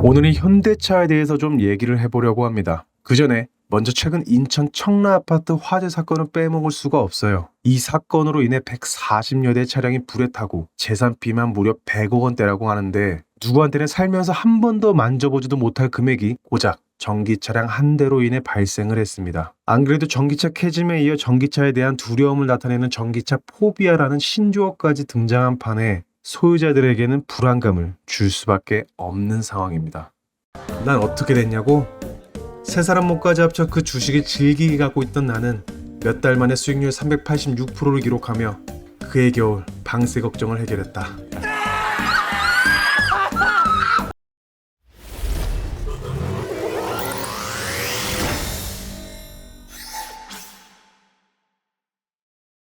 오늘은 현대차에 대해서 좀 얘기를 해보려고 합니다. 그 전에 먼저 최근 인천 청라 아파트 화재 사건을 빼먹을 수가 없어요. 이 사건으로 인해 140여 대 차량이 불에 타고 재산비만 무려 100억 원대라고 하는데 누구한테는 살면서 한 번도 만져보지도 못할 금액이 고작 전기차량 한 대로 인해 발생을 했습니다. 안 그래도 전기차 캐즘에 이어 전기차에 대한 두려움을 나타내는 전기차 포비아라는 신조어까지 등장한 판에 소유자들에게는 불안감을 줄 수밖에 없는 상황입니다. 난 어떻게 됐냐고? 세 사람 목까지 합쳐 그 주식을 질기게 갖고 있던 나는 몇 달 만에 수익률 386%를 기록하며 그에 겨울 방세 걱정을 해결했다.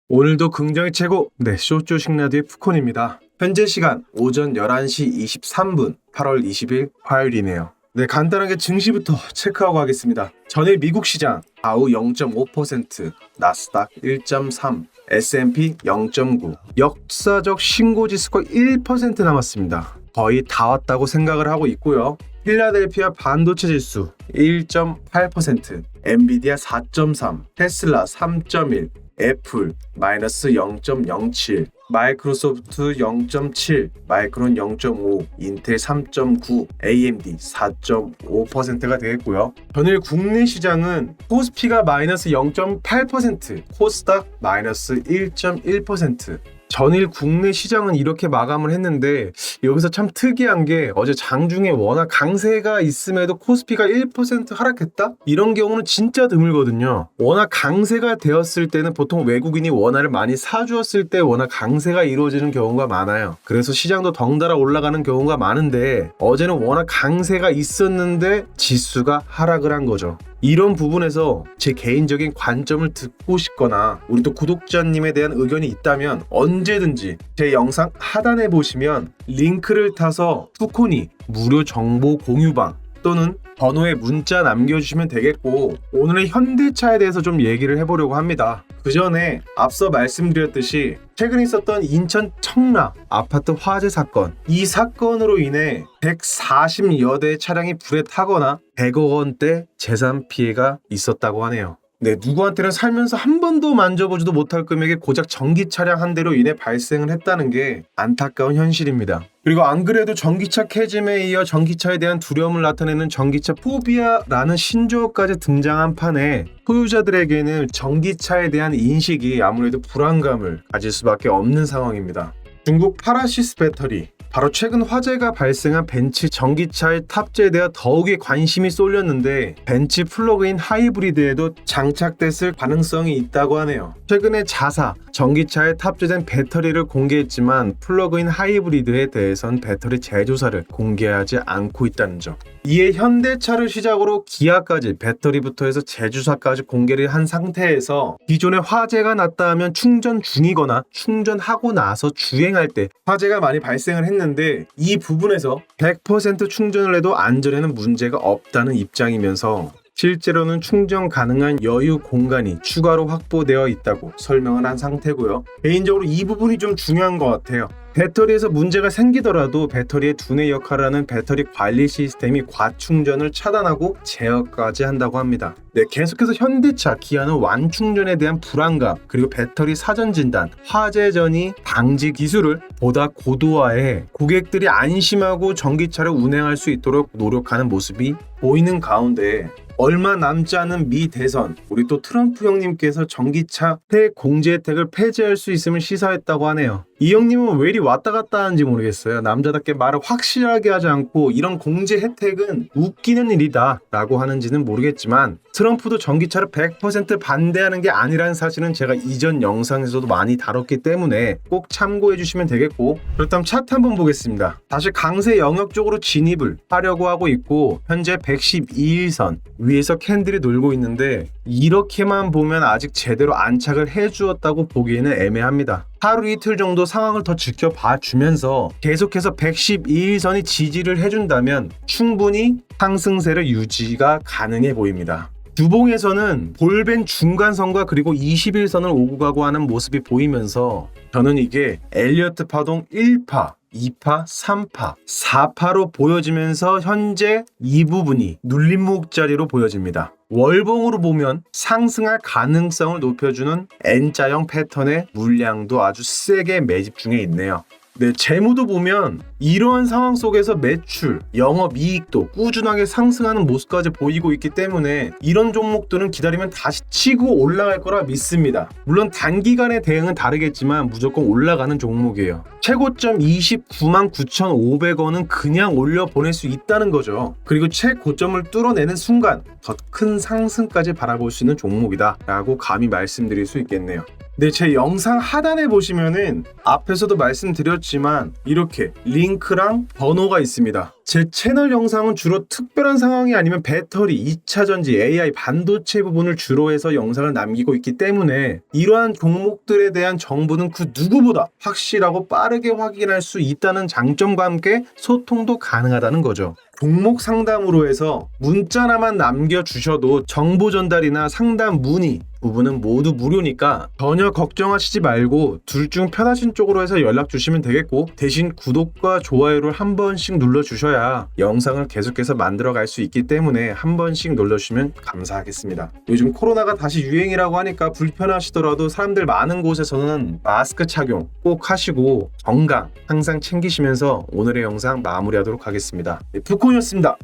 오늘도 긍정의 최고! 네, 쇼조식라디오의 푸콘입니다. 현재 시간 오전 11시 23분 8월 20일 화요일이네요. 네, 간단하게 증시부터 체크하고 하겠습니다. 전일 미국 시장 다우 0.5%, 나스닥 1.3, S&P 0.9, 역사적 신고 지수가 1% 남았습니다. 거의 다 왔다고 생각을 하고 있고요. 필라델피아 반도체 지수 1.8%, 엔비디아 4.3, 테슬라 3.1, 애플 마이너스 0.07, 마이크로소프트 0.7, 마이크론 0.5, 인텔 3.9, AMD 4.5%가 되겠고요. 전일 국내 시장은 코스피가 마이너스 0.8%, 코스닥 마이너스 1.1%, 전일 국내 시장은 이렇게 마감을 했는데 여기서 참 특이한 게 어제 장중에 워낙 강세가 있음에도 코스피가 1% 하락했다? 이런 경우는 진짜 드물거든요. 워낙 강세가 되었을 때는 보통 외국인이 원화를 많이 사주었을 때 워낙 강세가 이루어지는 경우가 많아요. 그래서 시장도 덩달아 올라가는 경우가 많은데 어제는 워낙 강세가 있었는데 지수가 하락을 한 거죠. 이런 부분에서 제 개인적인 관점을 듣고 싶거나 우리 또 구독자님에 대한 의견이 있다면 언제든지 제 영상 하단에 보시면 링크를 타서 푸콘이 무료 정보 공유방 또는 번호에 문자 남겨주시면 되겠고, 오늘은 현대차에 대해서 좀 얘기를 해보려고 합니다. 그 전에 앞서 말씀드렸듯이 최근 있었던 인천 청라 아파트 화재 사건, 이 사건으로 인해 140여 대의 차량이 불에 타거나 100억 원대 재산 피해가 있었다고 하네요. 네, 누구한테는 살면서 한 번도 만져보지도 못할 금액의 고작 전기 차량 한 대로 인해 발생을 했다는 게 안타까운 현실입니다. 그리고 안 그래도 전기차 캐즘에 이어 전기차에 대한 두려움을 나타내는 전기차 포비아라는 신조어까지 등장한 판에 소유자들에게는 전기차에 대한 인식이 아무래도 불안감을 가질 수밖에 없는 상황입니다. 중국 파라시스 배터리, 바로 최근 화재가 발생한 벤츠 전기차에 탑재되어 더욱이 관심이 쏠렸는데 벤츠 플러그인 하이브리드에도 장착됐을 가능성이 있다고 하네요. 최근에 자사, 전기차에 탑재된 배터리를 공개했지만 플러그인 하이브리드에 대해선 배터리 제조사를 공개하지 않고 있다는 점. 이에 현대차를 시작으로 기아까지 배터리부터 해서 제조사까지 공개를 한 상태에서 기존에 화재가 났다 하면 충전 중이거나 충전하고 나서 주행할 때 화재가 많이 발생을 했는데 이 부분에서 100% 충전을 해도 안전에는 문제가 없다는 입장이면서 실제로는 충전 가능한 여유 공간이 추가로 확보되어 있다고 설명을 한 상태고요. 개인적으로 이 부분이 좀 중요한 것 같아요. 배터리에서 문제가 생기더라도 배터리의 두뇌 역할을 하는 배터리 관리 시스템이 과충전을 차단하고 제어까지 한다고 합니다. 네, 계속해서 현대차, 기아는 완충전에 대한 불안감, 그리고 배터리 사전 진단, 화재 전이 방지 기술을 보다 고도화해 고객들이 안심하고 전기차를 운행할 수 있도록 노력하는 모습이 보이는 가운데 얼마 남지 않은 미 대선, 우리 또 트럼프 형님께서 전기차 공제 혜택을 폐지할 수 있음을 시사했다고 하네요. 이 형님은 왜 이리 왔다 갔다 하는지 모르겠어요. 남자답게 말을 확실하게 하지 않고 이런 공제 혜택은 웃기는 일이다 라고 하는지는 모르겠지만 트럼프도 전기차를 100% 반대하는 게 아니라는 사실은 제가 이전 영상에서도 많이 다뤘기 때문에 꼭 참고해 주시면 되겠고, 그렇다면 차트 한번 보겠습니다. 다시 강세 영역 쪽으로 진입을 하려고 하고 있고 현재 112일선 위에서 캔들이 돌고 있는데 이렇게만 보면 아직 제대로 안착을 해주었다고 보기에는 애매합니다. 하루 이틀 정도 상황을 더 지켜봐 주면서 계속해서 112일선이 지지를 해준다면 충분히 상승세를 유지가 가능해 보입니다. 주봉에서는 볼벤 중간선과 그리고 21선을 오고 가고 하는 모습이 보이면서 저는 이게 엘리어트 파동 1파 2파, 3파, 4파로 보여지면서 현재 이 부분이 눌림목 자리로 보여집니다. 월봉으로 보면 상승할 가능성을 높여주는 N자형 패턴의 물량도 아주 세게 매집 중에 있네요. 네, 재무도 보면 이러한 상황 속에서 매출, 영업이익도 꾸준하게 상승하는 모습까지 보이고 있기 때문에 이런 종목들은 기다리면 다시 치고 올라갈 거라 믿습니다. 물론 단기간의 대응은 다르겠지만 무조건 올라가는 종목이에요. 최고점 29만 9,500원은 그냥 올려보낼 수 있다는 거죠. 그리고 최고점을 뚫어내는 순간 더 큰 상승까지 바라볼 수 있는 종목이다 라고 감히 말씀드릴 수 있겠네요. 네, 제 영상 하단에 보시면은 앞에서도 말씀드렸지만 이렇게 링크랑 번호가 있습니다. 제 채널 영상은 주로 특별한 상황이 아니면 배터리, 2차전지, AI, 반도체 부분을 주로 해서 영상을 남기고 있기 때문에 이러한 종목들에 대한 정보는 그 누구보다 확실하고 빠르게 확인할 수 있다는 장점과 함께 소통도 가능하다는 거죠. 종목 상담으로 해서 문자나만 남겨주셔도 정보 전달이나 상담 문의 부분은 모두 무료니까 전혀 걱정하시지 말고 둘 중 편하신 쪽으로 해서 연락 주시면 되겠고, 대신 구독과 좋아요를 한 번씩 눌러주셔야 영상을 계속해서 만들어 갈 수 있기 때문에 한 번씩 눌러주시면 감사하겠습니다. 요즘 코로나가 다시 유행이라고 하니까 불편하시더라도 사람들 많은 곳에서는 마스크 착용 꼭 하시고 건강 항상 챙기시면서 오늘의 영상 마무리하도록 하겠습니다. 푸콘이었습니다.